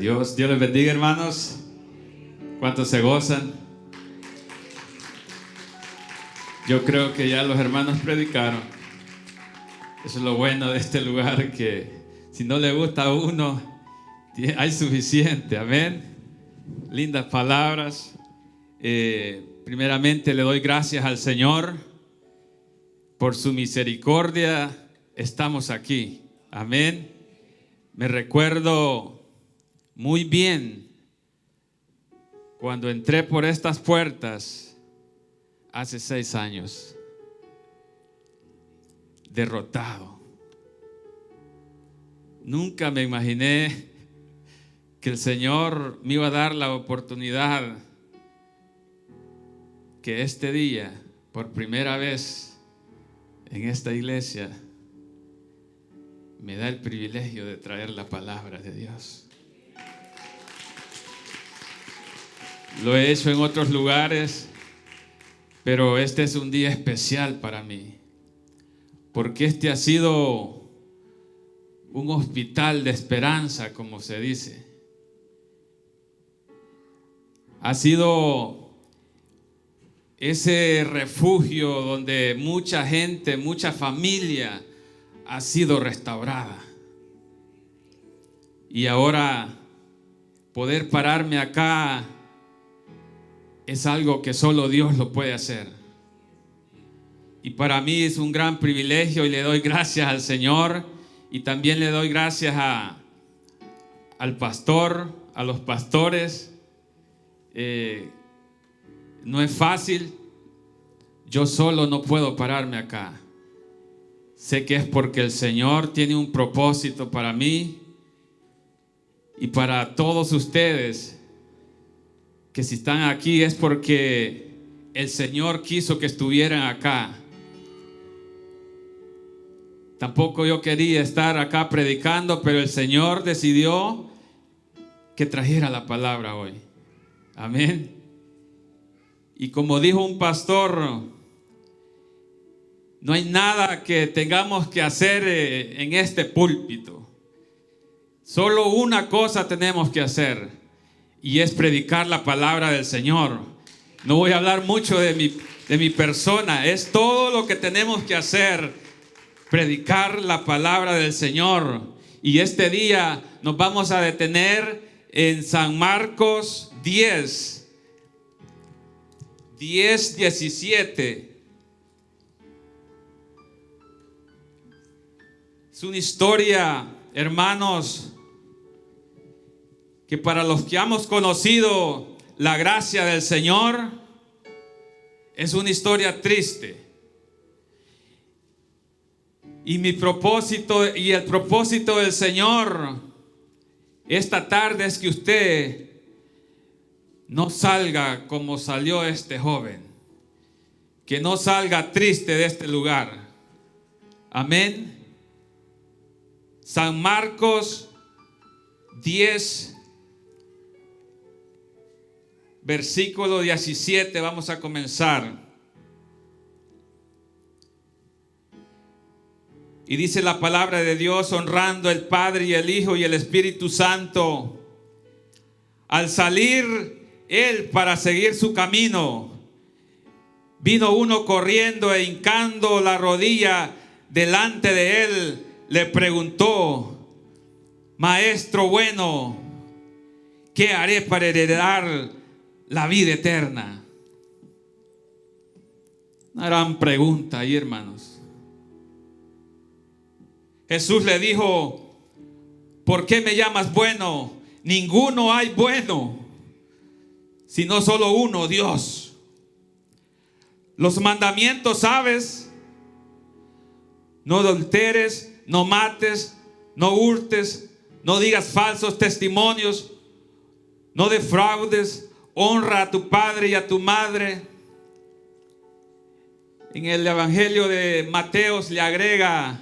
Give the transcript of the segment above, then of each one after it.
Dios. Dios les bendiga, hermanos. ¿Cuántos se gozan? Yo creo que ya los hermanos predicaron. Eso es lo bueno de este lugar, que si no le gusta a uno, hay suficiente. Amén. Lindas palabras. Primeramente le doy gracias al Señor por su misericordia. Estamos aquí. Amén. Me recuerdo muy bien cuando entré por estas puertas hace 6 años, derrotado. Nunca me imaginé que el Señor me iba a dar la oportunidad que este día, por primera vez en esta iglesia, me da el privilegio de traer la palabra de Dios. Lo he hecho en otros lugares, pero este es un día especial para mí, porque este ha sido un hospital de esperanza, como se dice. Ha sido ese refugio donde mucha gente, mucha familia ha sido restaurada. Y ahora poder pararme acá es algo que solo Dios lo puede hacer. Y para mí es un gran privilegio y le doy gracias al Señor. Y también le doy gracias al pastor, a los pastores. No es fácil. Yo solo no puedo pararme acá. Sé que es porque el Señor tiene un propósito para mí y para todos ustedes, que si están aquí es porque el Señor quiso que estuvieran acá. Tampoco yo quería estar acá predicando, pero el Señor decidió que trajera la palabra hoy. Amén. Y como dijo un pastor, no hay nada que tengamos que hacer en este púlpito. Solo una cosa tenemos que hacer, y es predicar la palabra del Señor. No voy a hablar mucho de mi persona. Es todo lo que tenemos que hacer, predicar la palabra del Señor. Y este día nos vamos a detener en San Marcos 10:17. Es una historia, hermanos, que para los que hemos conocido la gracia del Señor, es una historia triste. Y mi propósito y el propósito del Señor esta tarde es que usted no salga como salió este joven, que no salga triste de este lugar. Amén. San Marcos 10, versículo 17, vamos a comenzar. Y dice la palabra de Dios: honrando el Padre y el Hijo y el Espíritu Santo. Al salir él para seguir su camino, vino uno corriendo e hincando la rodilla delante de él, le preguntó: Maestro bueno, ¿qué haré para heredar la vida eterna? Una gran pregunta ahí, hermanos. Jesús le dijo: ¿por qué me llamas bueno? Ninguno hay bueno, sino solo uno, Dios. Los mandamientos sabes: no adulteres, no mates, no hurtes, no digas falsos testimonios, no defraudes, honra a tu padre y a tu madre. En el Evangelio de Mateo le agrega: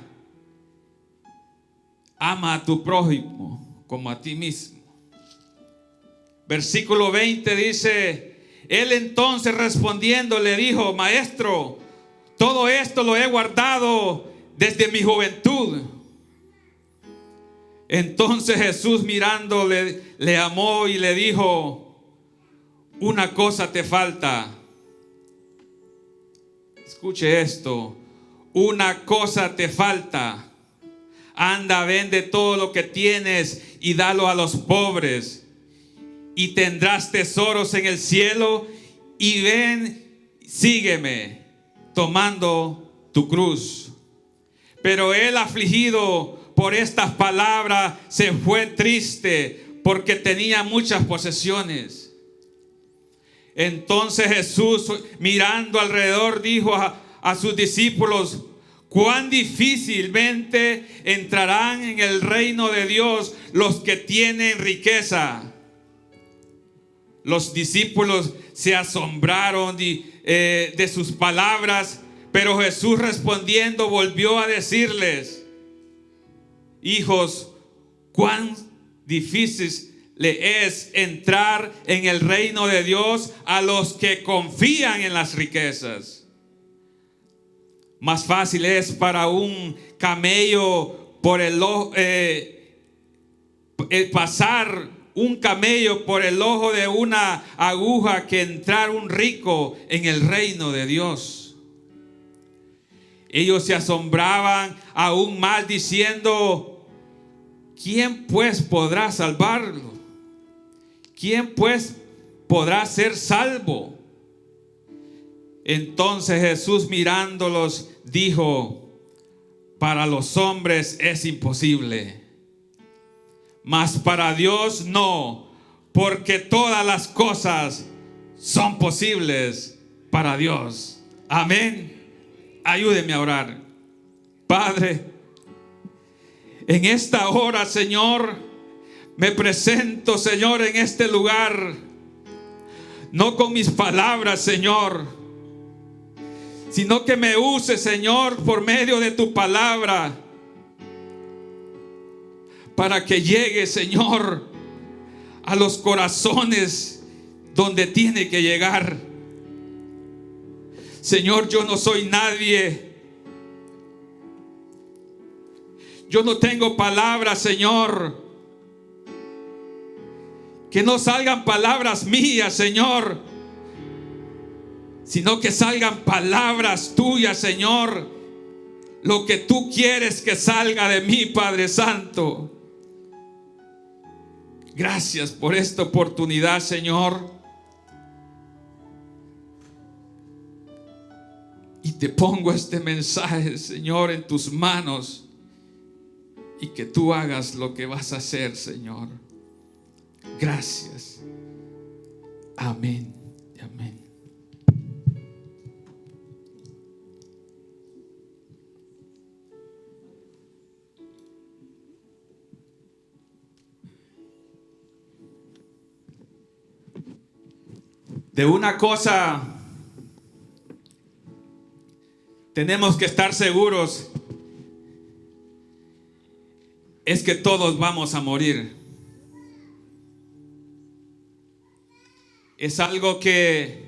ama a tu prójimo como a ti mismo. Versículo 20 dice: él entonces respondiendo le dijo: Maestro, todo esto lo he guardado desde mi juventud. Entonces Jesús mirándole, le amó y le dijo: una cosa te falta. Escuche esto: una cosa te falta. Anda, vende todo lo que tienes y dalo a los pobres, y tendrás tesoros en el cielo. Y ven, sígueme, tomando tu cruz. Pero él, afligido por estas palabras, se fue triste, porque tenía muchas posesiones. Entonces Jesús, mirando alrededor, dijo a sus discípulos: cuán difícilmente entrarán en el reino de Dios los que tienen riqueza. Los discípulos se asombraron de sus palabras, pero Jesús, respondiendo, volvió a decirles: hijos, cuán difícil le es entrar en el reino de Dios a los que confían en las riquezas. Más fácil es para un camello pasar un camello por el ojo de una aguja que entrar un rico en el reino de Dios. Ellos se asombraban aún más, diciendo: ¿quién pues podrá salvarlo? ¿Quién pues podrá ser salvo? Entonces Jesús, mirándolos, dijo: para los hombres es imposible, mas para Dios no, porque todas las cosas son posibles para Dios. Amén. Ayúdeme a orar. Padre, en esta hora, Señor, me presento, Señor, en este lugar, no con mis palabras, Señor, sino que me use, Señor, por medio de tu palabra, para que llegue, Señor, a los corazones donde tiene que llegar. Señor, yo no soy nadie. Yo no tengo palabras, Señor. Que no salgan palabras mías, Señor, sino que salgan palabras tuyas, Señor. Lo que tú quieres que salga de mí, Padre Santo. Gracias por esta oportunidad, Señor. Y te pongo este mensaje, Señor, en tus manos. Y que tú hagas lo que vas a hacer, Señor. Gracias. Amén. Amén. De una cosa tenemos que estar seguros, es que todos vamos a morir. Es algo que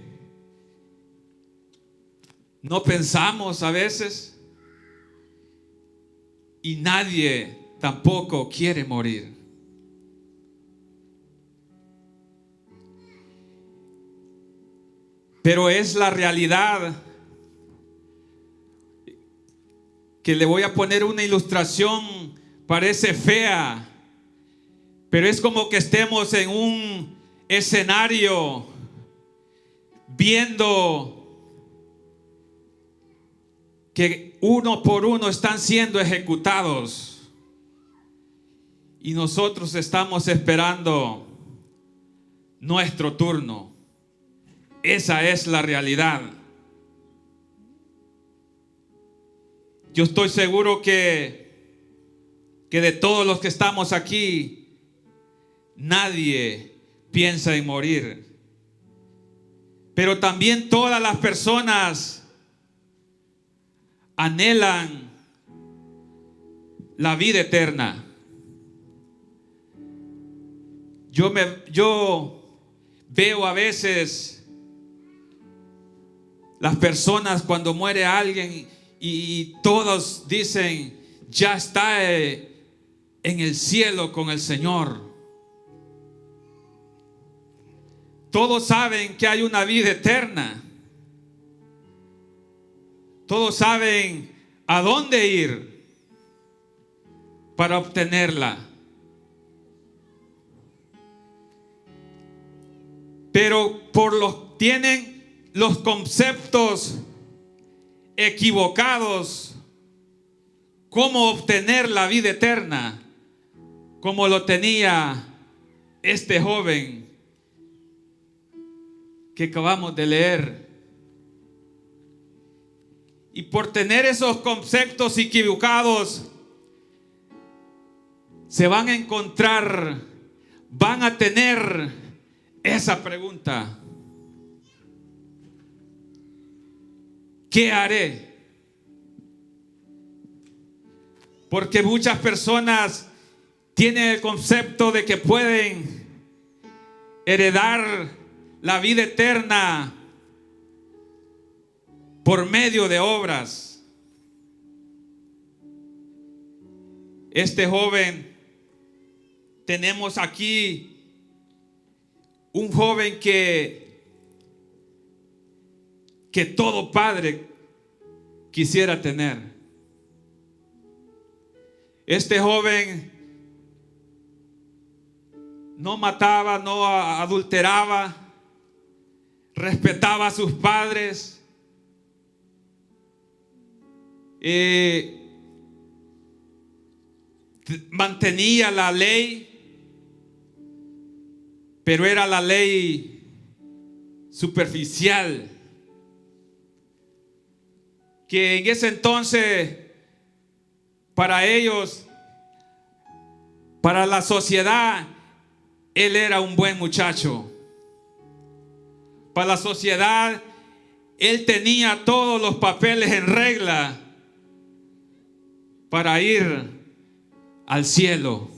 no pensamos a veces, y nadie tampoco quiere morir. Pero es la realidad, que le voy a poner una ilustración, parece fea, pero es como que estemos en un escenario viendo que uno por uno están siendo ejecutados, y nosotros estamos esperando nuestro turno. Esa es la realidad. Yo estoy seguro que de todos los que estamos aquí, nadie piensa en morir. Pero también todas las personas anhelan la vida eterna. Yo veo a veces las personas cuando muere alguien y todos dicen: ya está, en el cielo con el Señor. Todos saben que hay una vida eterna. Todos saben a dónde ir para obtenerla. Pero tienen los conceptos equivocados cómo obtener la vida eterna, como lo tenía este joven que acabamos de leer. Y por tener esos conceptos equivocados, se van a encontrar, van a tener esa pregunta: ¿qué haré? Porque muchas personas tienen el concepto de que pueden heredar la vida eterna por medio de obras. Este joven, tenemos aquí un joven que todo padre quisiera tener. Este joven no mataba, no adulteraba, respetaba a sus padres, mantenía la ley, pero era la ley superficial, que en ese entonces para ellos, para la sociedad, él era un buen muchacho. Para la sociedad, él tenía todos los papeles en regla para ir al cielo.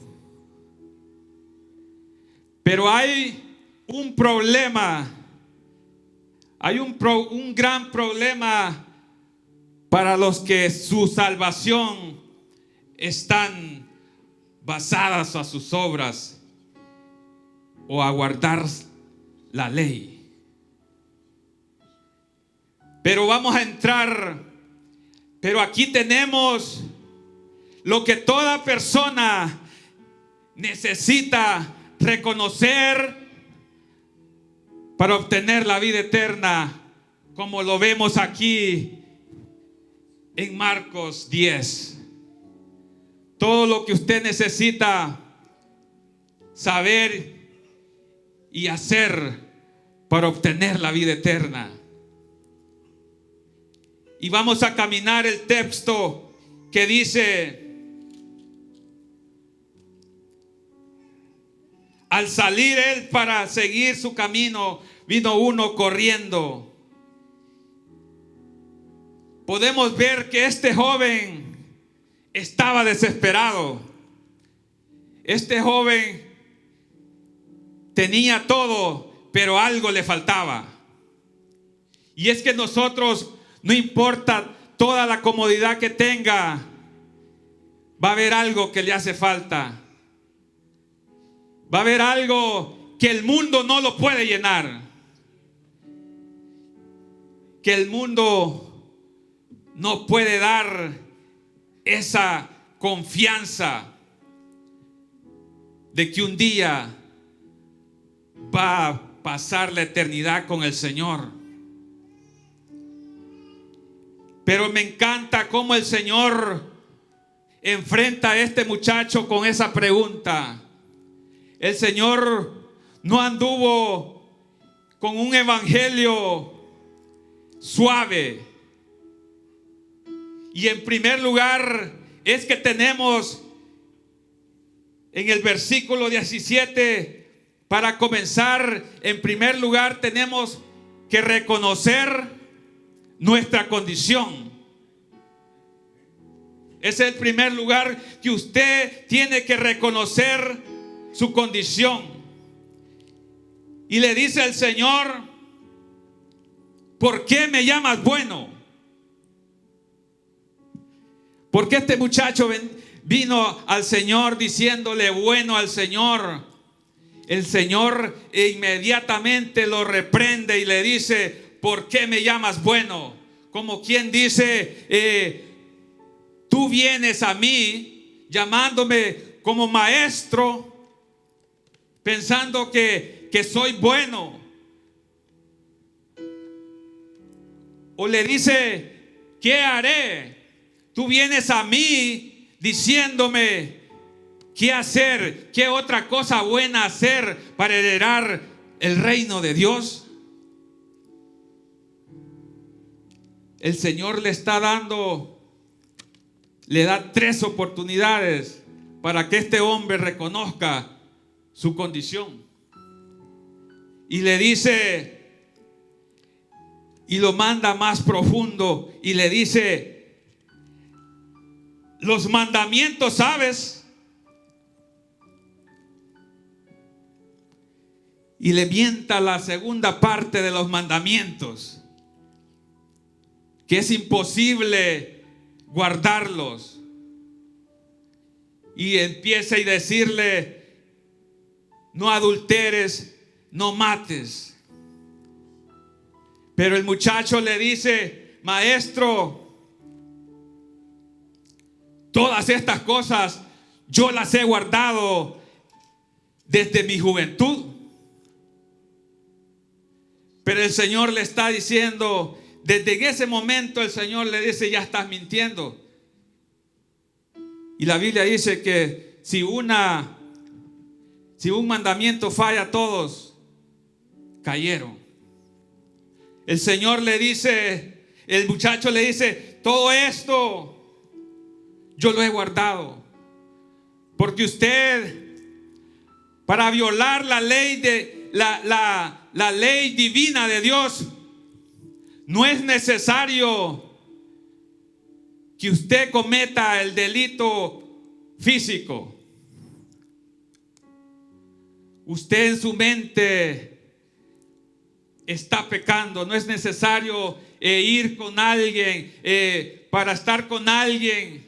Pero hay un problema, hay un gran problema para los que su salvación están basadas a sus obras o a guardar la ley. Pero vamos a entrar, pero aquí tenemos lo que toda persona necesita reconocer para obtener la vida eterna, como lo vemos aquí en Marcos 10. Todo lo que usted necesita saber y hacer para obtener la vida eterna. Y vamos a caminar el texto que dice: al salir él para seguir su camino, vino uno corriendo. Podemos ver que este joven estaba desesperado. Este joven tenía todo, pero algo le faltaba. Y es que nosotros, no importa toda la comodidad que tenga, va a haber algo que le hace falta. Va a haber algo que el mundo no lo puede llenar. Que el mundo no puede dar esa confianza de que un día va a pasar la eternidad con el Señor. Pero me encanta cómo el Señor enfrenta a este muchacho con esa pregunta. El Señor no anduvo con un evangelio suave. Y en primer lugar es que tenemos en el versículo 17, para comenzar, en primer lugar tenemos que reconocer nuestra condición. Es el primer lugar que usted tiene que reconocer su condición. Y le dice el Señor: ¿por qué me llamas bueno? Porque este muchacho vino al Señor diciéndole bueno al Señor, el Señor inmediatamente lo reprende y le dice: ¿por qué me llamas bueno? Como quien dice, tú vienes a mí llamándome como maestro, pensando que soy bueno. O le dice: ¿qué haré? Tú vienes a mí diciéndome qué hacer, qué otra cosa buena hacer para heredar el reino de Dios. El Señor le da 3 oportunidades para que este hombre reconozca su condición. Y le dice, y lo manda más profundo, y le dice: los mandamientos, ¿sabes? Y le mienta la segunda parte de los mandamientos, que es imposible guardarlos. Y empieza a decirle: no adulteres, no mates. Pero el muchacho le dice: maestro, todas estas cosas yo las he guardado desde mi juventud. Pero el Señor le está diciendo, desde ese momento el Señor le dice: ya estás mintiendo. Y la Biblia dice que si un mandamiento falla, todos cayeron. El Señor le dice, el muchacho le dice: todo esto yo lo he guardado, porque usted, para violar la ley de la ley divina de Dios, no es necesario que usted cometa el delito físico. Usted en su mente está pecando. No es necesario ir con alguien, para estar con alguien,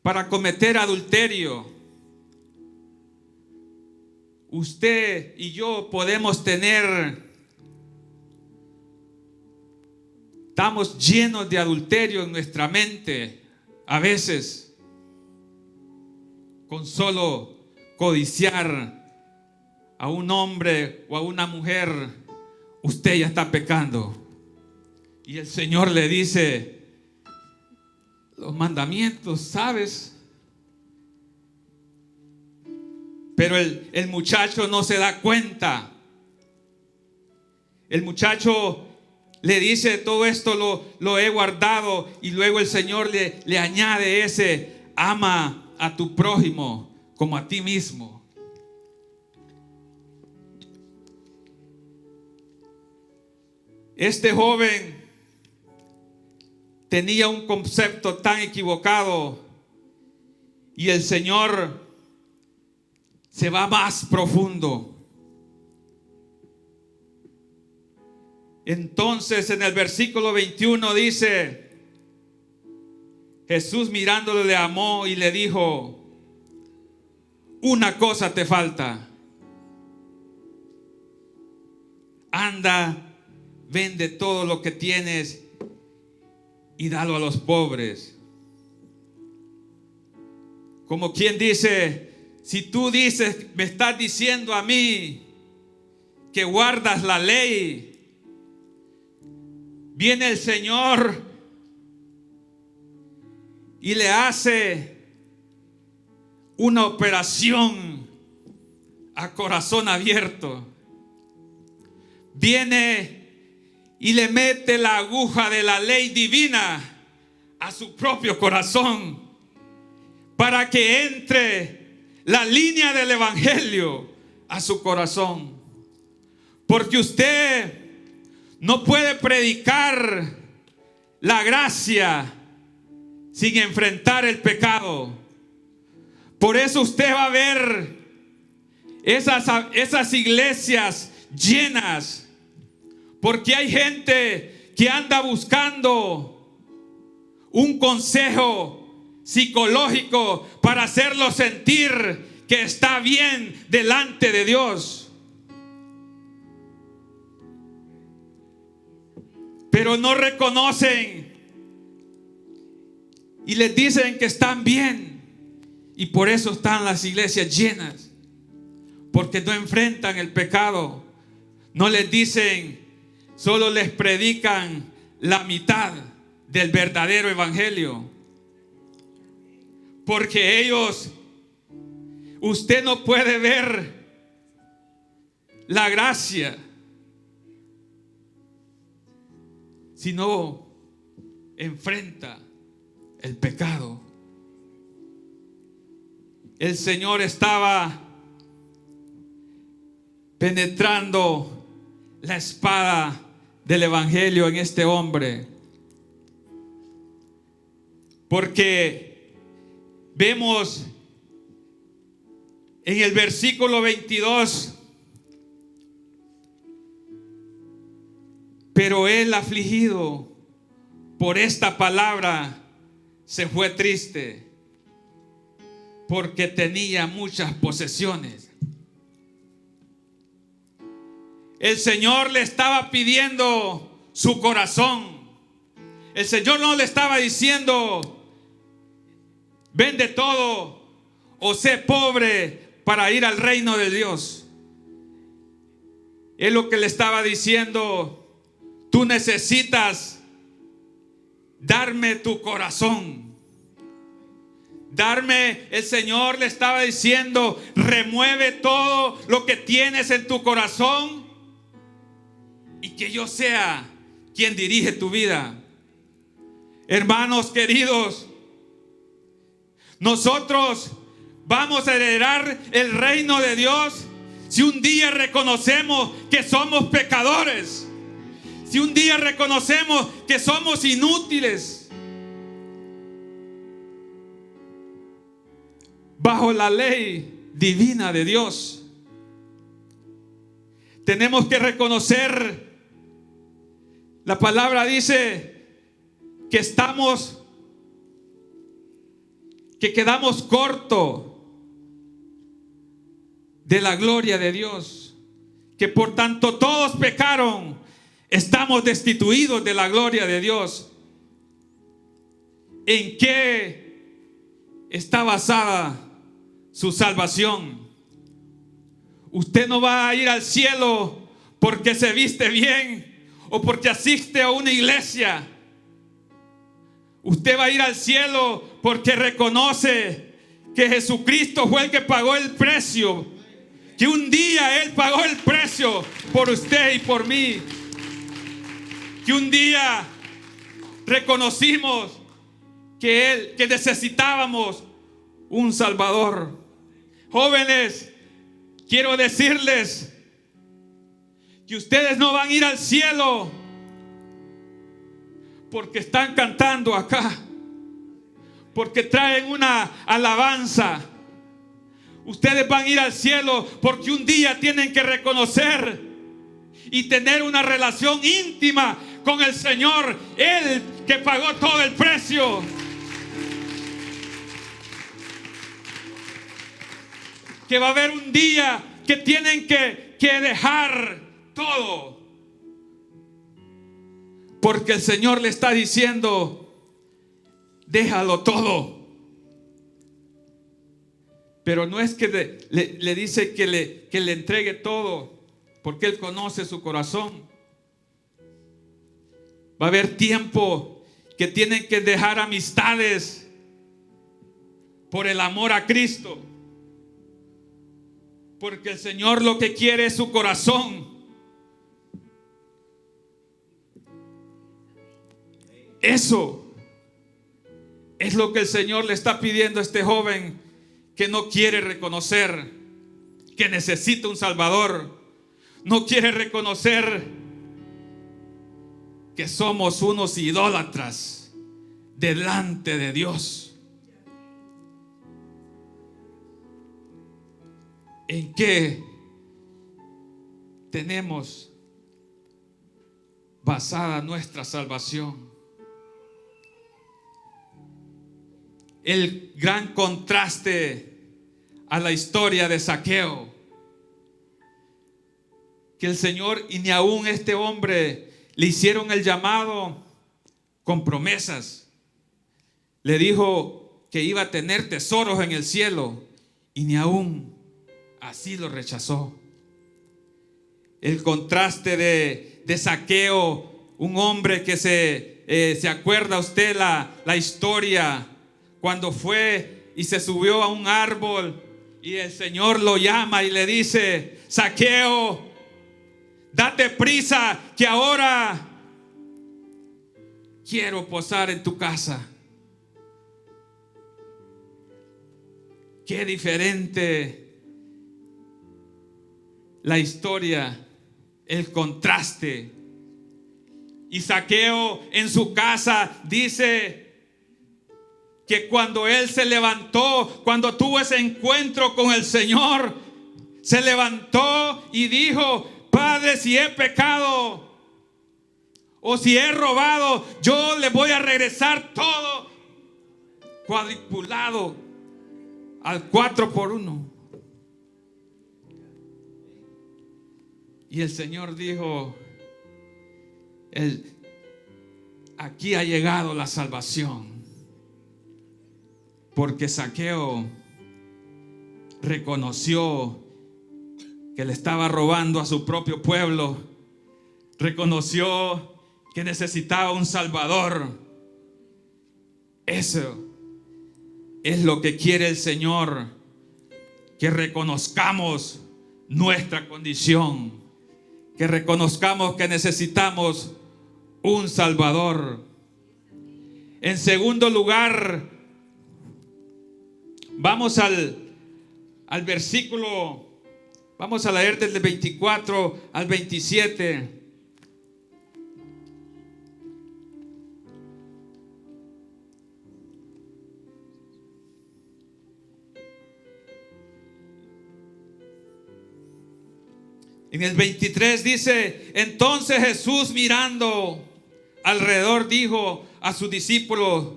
para cometer adulterio. Usted y yo podemos estamos llenos de adulterio en nuestra mente a veces, con solo codiciar a un hombre o a una mujer. Usted ya está pecando. Y el Señor le dice: los mandamientos, ¿sabes? Pero el muchacho no se da cuenta. El muchacho le dice: todo esto lo he guardado. Y luego el Señor le añade ese: ama a tu prójimo como a ti mismo. Este joven tenía un concepto tan equivocado, y el Señor se va más profundo. Entonces en el versículo 21 dice: Jesús mirándole le amó y le dijo: una cosa te falta. Anda, vende todo lo que tienes y dalo a los pobres. Como quien dice: si tú dices, me estás diciendo a mí que guardas la ley, viene el Señor y le hace una operación a corazón abierto. Viene y le mete la aguja de la ley divina a su propio corazón, para que entre la línea del evangelio a su corazón. Porque usted no puede predicar la gracia sin enfrentar el pecado. Por eso usted va a ver esas iglesias llenas, porque hay gente que anda buscando un consejo psicológico para hacerlo sentir que está bien delante de Dios. Pero no reconocen y les dicen que están bien, y por eso están las iglesias llenas, porque no enfrentan el pecado. No les dicen, solo les predican la mitad del verdadero evangelio, porque ellos, usted no puede ver la gracia si no enfrenta el pecado. El Señor estaba penetrando la espada del evangelio en este hombre, porque vemos en el versículo 22: pero él, afligido por esta palabra, se fue triste, porque tenía muchas posesiones. El Señor le estaba pidiendo su corazón. El Señor no le estaba diciendo, vende todo o sé pobre para ir al reino de Dios. Es lo que le estaba diciendo: tú necesitas darme tu corazón. El Señor le estaba diciendo, remueve todo lo que tienes en tu corazón y que yo sea quien dirige tu vida. Hermanos queridos, nosotros vamos a heredar el reino de Dios si un día reconocemos que somos pecadores, si un día reconocemos que somos inútiles. Bajo la ley divina de Dios, tenemos que reconocer. La palabra dice que quedamos cortos de la gloria de Dios, que por tanto todos pecaron, estamos destituidos de la gloria de Dios. ¿En qué está basada su salvación? Usted no va a ir al cielo porque se viste bien o porque asiste a una iglesia. Usted va a ir al cielo porque reconoce que Jesucristo fue el que pagó el precio, que un día Él pagó el precio por usted y por mí, que un día reconocimos que necesitábamos un Salvador. Jóvenes, quiero decirles que ustedes no van a ir al cielo porque están cantando acá, porque traen una alabanza. Ustedes van a ir al cielo porque un día tienen que reconocer y tener una relación íntima con el Señor, Él que pagó todo el precio. Que va a haber un día que tienen que dejar todo, porque el Señor le está diciendo, déjalo todo. Pero no es que le dice que le entregue todo, porque Él conoce su corazón. Va a haber tiempo que tienen que dejar amistades por el amor a Cristo, porque el Señor lo que quiere es su corazón. Eso es lo que el Señor le está pidiendo a este joven que no quiere reconocer que necesita un Salvador. No quiere reconocer que somos unos idólatras delante de Dios. ¿En qué tenemos basada nuestra salvación? el gran contraste a la historia de Zaqueo. Que el Señor y ni aún este hombre le hicieron el llamado con promesas. Le dijo que iba a tener tesoros en el cielo y ni aún así lo rechazó. El contraste de Zaqueo, un hombre que se acuerda usted la historia cuando fue y se subió a un árbol y el Señor lo llama y le dice: Zaqueo, date prisa que ahora quiero posar en tu casa. Qué diferente la historia, el contraste. Y Zaqueo en su casa dice que cuando él se levantó, cuando tuvo ese encuentro con el Señor, se levantó y dijo: Padre, si he pecado o si he robado, yo le voy a regresar todo cuadrupulado al 4x1. Y el Señor dijo: aquí ha llegado la salvación, porque Zaqueo reconoció que le estaba robando a su propio pueblo, reconoció que necesitaba un Salvador. Eso es lo que quiere el Señor, que reconozcamos nuestra condición, que reconozcamos que necesitamos un Salvador. En segundo lugar, vamos al versículo, vamos a leer desde el 24 al 27. En el 23 dice: entonces Jesús, mirando alrededor, dijo a sus discípulos: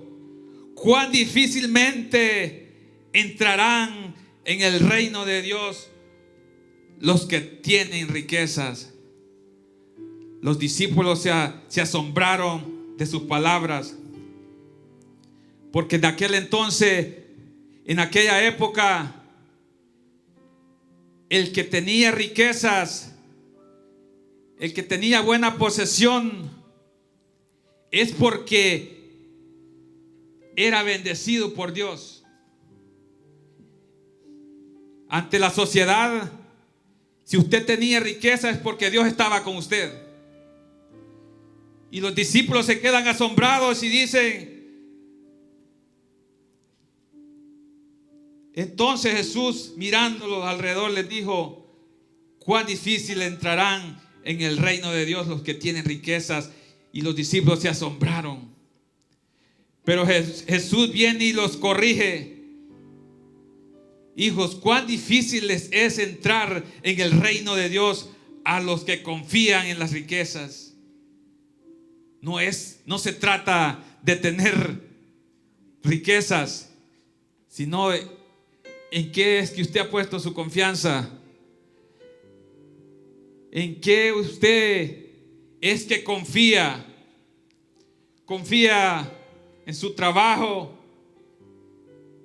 cuán difícilmente entrarán en el reino de Dios los que tienen riquezas. Los discípulos se asombraron de sus palabras, porque de aquel entonces, en aquella época, el que tenía riquezas, el que tenía buena posesión, es porque era bendecido por Dios. Ante la sociedad, si usted tenía riqueza es porque Dios estaba con usted. Y los discípulos se quedan asombrados y dicen: entonces Jesús, mirándolos alrededor, les dijo: cuán difícil entrarán en el reino de Dios los que tienen riquezas. Y los discípulos se asombraron. Pero Jesús viene y los corrige: hijos, cuán difícil les es entrar en el reino de Dios a los que confían en las riquezas. No se trata de tener riquezas, sino ¿en qué es que usted ha puesto su confianza? ¿En qué usted es que confía? ¿Confía en su trabajo,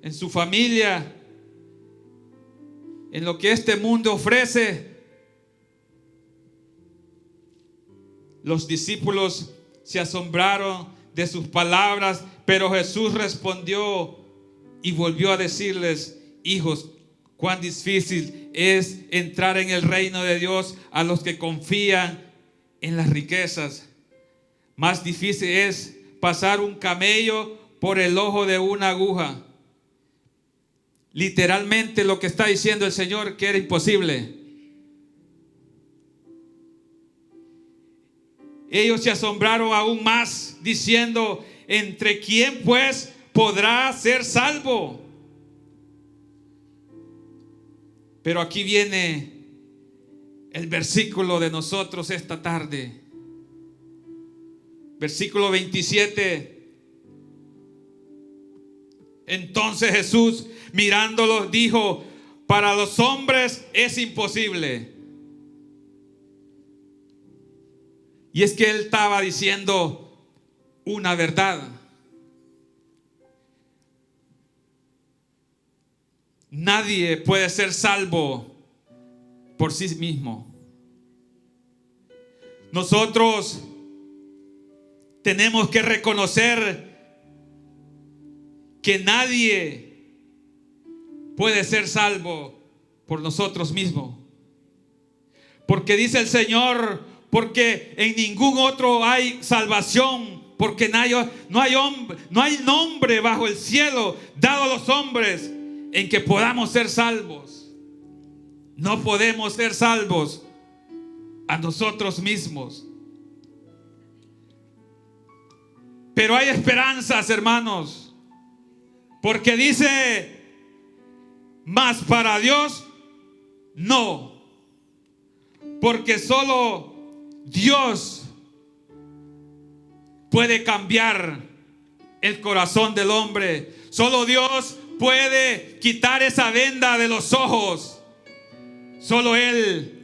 en su familia, en lo que este mundo ofrece? Los discípulos se asombraron de sus palabras, pero Jesús respondió y volvió a decirles: hijos, cuán difícil es entrar en el reino de Dios a los que confían en las riquezas. Más difícil es pasar un camello por el ojo de una aguja. Literalmente lo que está diciendo el Señor, que era imposible. Ellos se asombraron aún más, diciendo: ¿entre quién pues podrá ser salvo? Pero aquí viene el versículo de nosotros esta tarde. Versículo 27. Entonces Jesús, mirándolos, dijo: para los hombres es imposible. Y es que él estaba diciendo una verdad. Nadie puede ser salvo por sí mismo. Nosotros tenemos que reconocer que nadie puede ser salvo por nosotros mismos. Porque dice el Señor, porque en ningún otro hay salvación, porque no hay nombre bajo el cielo dado a los hombres en que podamos ser salvos. No podemos ser salvos a nosotros mismos. Pero hay esperanzas, hermanos, porque dice: mas para Dios no, porque solo Dios puede cambiar el corazón del hombre. Solo Dios puede quitar esa venda de los ojos. Solo Él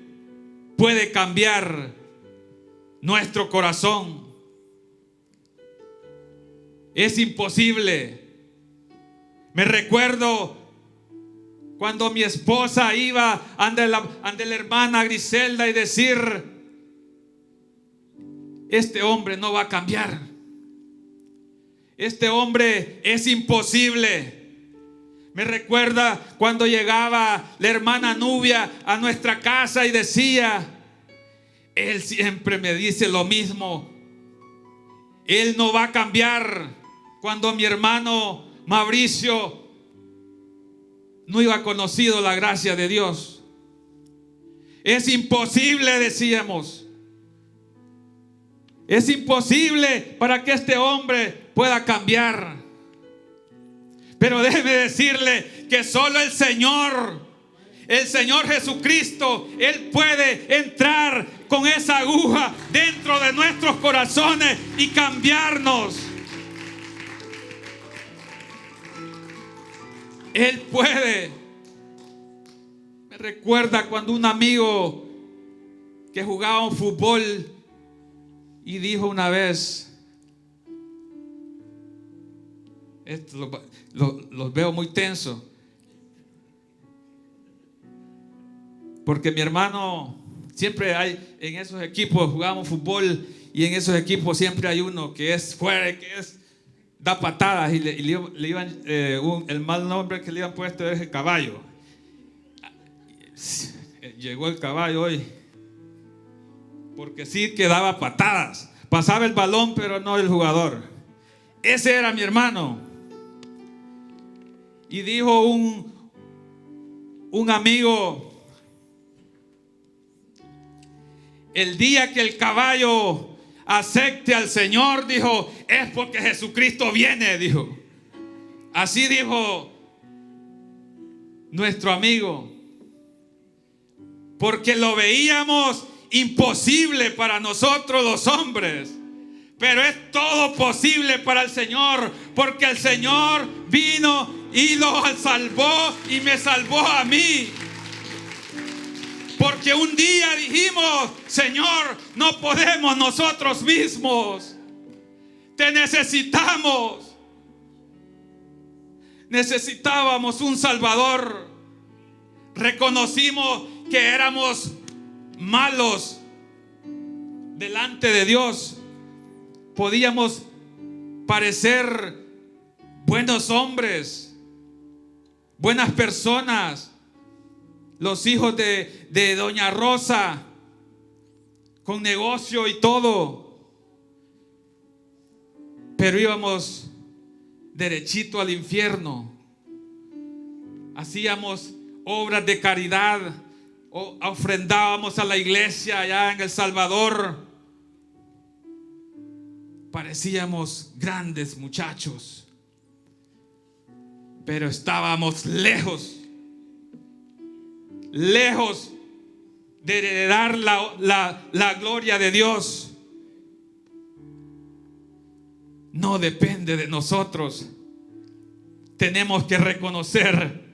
puede cambiar nuestro corazón. Es imposible. Me recuerdo cuando mi esposa iba ante la hermana Griselda y decir: este hombre no va a cambiar. Este hombre es imposible. Me recuerda cuando llegaba la hermana Nubia a nuestra casa y decía: él siempre me dice lo mismo. Él no va a cambiar. Cuando mi hermano Mauricio no iba conocido la gracia de Dios. Es imposible, decíamos. Es imposible para que este hombre pueda cambiar. Pero déjeme decirle que solo el Señor Jesucristo, Él puede entrar con esa aguja dentro de nuestros corazones y cambiarnos. Él puede. Me recuerda cuando un amigo que jugaba un fútbol y dijo una vez, esto los veo muy tensos, porque mi hermano, siempre hay en esos equipos, jugamos fútbol y en esos equipos siempre hay uno que es fuerte, que da patadas y le iban, el mal nombre que le iban puesto es el caballo. Llegó el caballo hoy, porque sí que daba patadas, pasaba el balón pero no el jugador. Ese era mi hermano. Y dijo un amigo: el día que el caballo acepte al Señor, dijo, es porque Jesucristo viene, dijo. Así dijo nuestro amigo, porque lo veíamos imposible para nosotros los hombres, pero es todo posible para el Señor, porque el Señor vino y lo salvó y me salvó a mí. Porque un día dijimos: Señor, no podemos nosotros mismos. Te necesitamos. Necesitábamos un Salvador. Reconocimos que éramos malos delante de Dios. Podíamos parecer buenos hombres, buenas personas. Los hijos de doña Rosa, con negocio y todo, pero íbamos derechito al infierno. Hacíamos obras de caridad, ofrendábamos a la iglesia allá en El Salvador. Parecíamos grandes muchachos, pero estábamos lejos de heredar la gloria de Dios. No depende de nosotros. tenemos que reconocer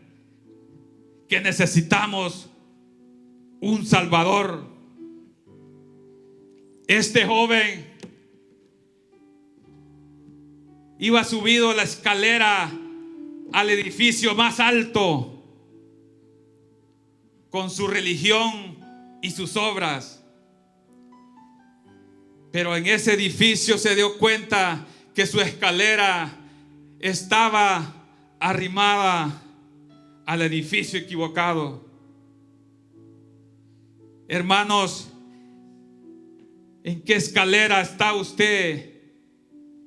que necesitamos un Salvador. Este joven iba subido la escalera al edificio más alto con su religión y sus obras. Pero en ese edificio se dio cuenta que su escalera estaba arrimada al edificio equivocado. Hermanos, ¿en qué escalera está usted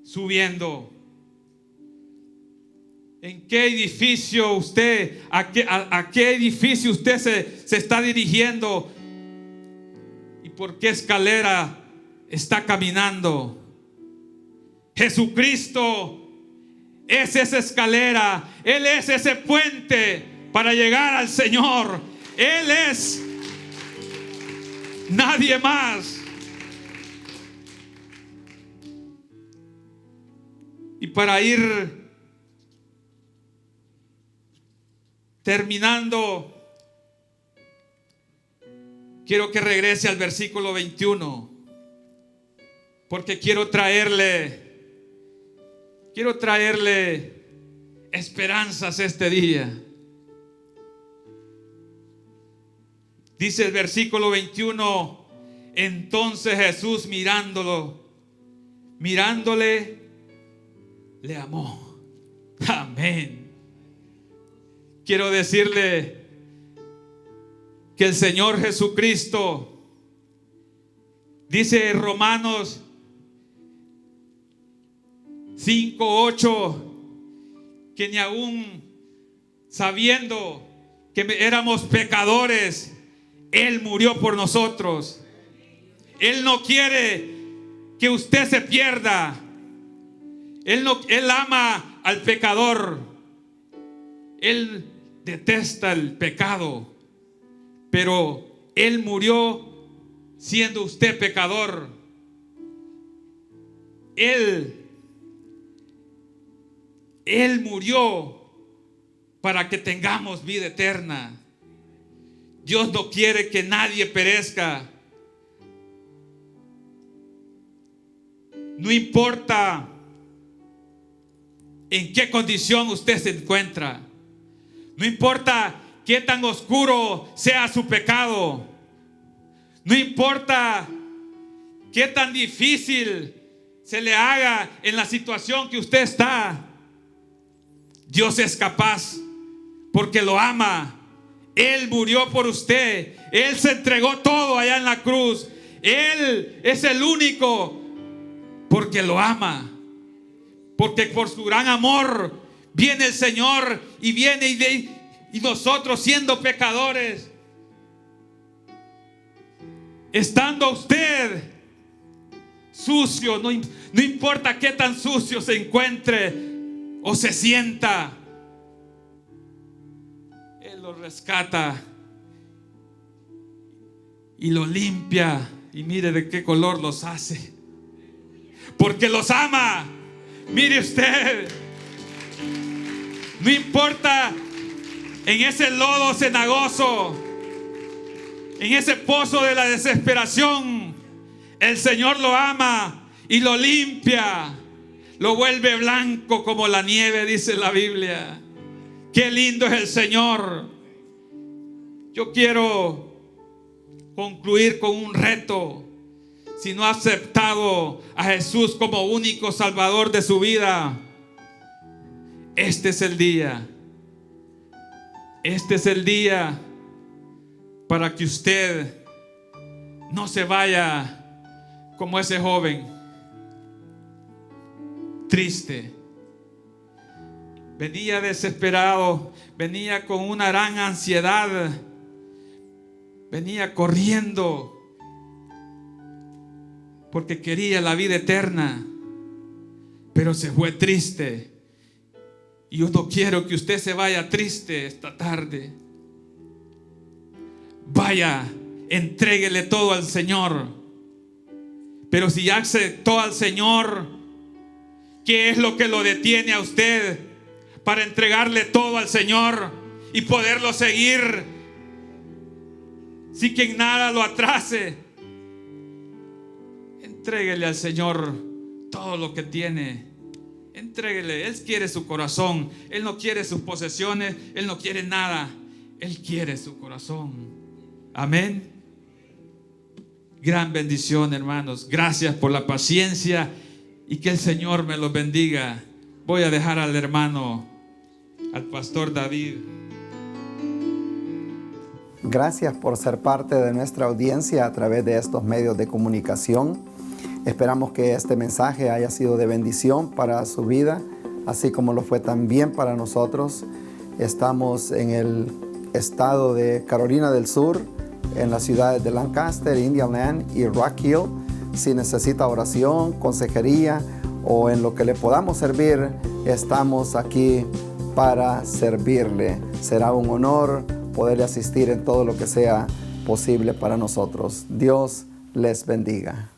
subiendo? ¿En qué edificio usted, a qué edificio usted se está dirigiendo? ¿Y por qué escalera está caminando? Jesucristo es esa escalera. Él es ese puente para llegar al Señor. Él es nadie más. Y para ir terminando, quiero que regrese al versículo 21, porque quiero traerle esperanzas este día. Dice el versículo 21: entonces Jesús mirándole, le amó. Amén. Quiero decirle que el Señor Jesucristo, dice Romanos 5:8, que ni aún sabiendo que éramos pecadores, Él murió por nosotros. Él no quiere que usted se pierda. Él ama al pecador. Él detesta el pecado, pero Él murió siendo usted pecador. Él murió para que tengamos vida eterna. Dios no quiere que nadie perezca. No importa en qué condición usted se encuentra. No importa qué tan oscuro sea su pecado. No importa qué tan difícil se le haga en la situación que usted está. Dios es capaz, porque lo ama. Él murió por usted. Él se entregó todo allá en la cruz. Él es el único, porque lo ama. Porque por su gran amor viene el Señor y viene y nosotros siendo pecadores, estando usted sucio, no importa qué tan sucio se encuentre o se sienta, Él lo rescata y lo limpia. Y mire de qué color los hace, porque los ama. Mire usted, no importa en ese lodo cenagoso, en ese pozo de la desesperación, el Señor lo ama y lo limpia, lo vuelve blanco como la nieve, dice la Biblia. Qué lindo es el Señor. Yo quiero concluir con un reto. Si no ha aceptado a Jesús como único Salvador de su vida, este es el día. Este es el día para que usted no se vaya como ese joven, triste. Venía desesperado, venía con una gran ansiedad, venía corriendo porque quería la vida eterna, pero se fue triste. Y yo no quiero que usted se vaya triste esta tarde. Vaya, entréguele todo al Señor. Pero si ya aceptó al Señor, ¿qué es lo que lo detiene a usted para entregarle todo al Señor y poderlo seguir sin que en nada lo atrase. Entréguele al Señor todo lo que tiene. Entréguele. Él quiere su corazón. Él no quiere sus posesiones. Él no quiere nada. Él quiere su corazón. Amén. Gran bendición, hermanos. Gracias por la paciencia y que el Señor me los bendiga. Voy a dejar al hermano, al pastor David. Gracias por ser parte de nuestra audiencia a través de estos medios de comunicación. Esperamos que este mensaje haya sido de bendición para su vida, así como lo fue también para nosotros. Estamos en el estado de Carolina del Sur, en las ciudades de Lancaster, Indian Land y Rock Hill. Si necesita oración, consejería o en lo que le podamos servir, estamos aquí para servirle. Será un honor poderle asistir en todo lo que sea posible para nosotros. Dios les bendiga.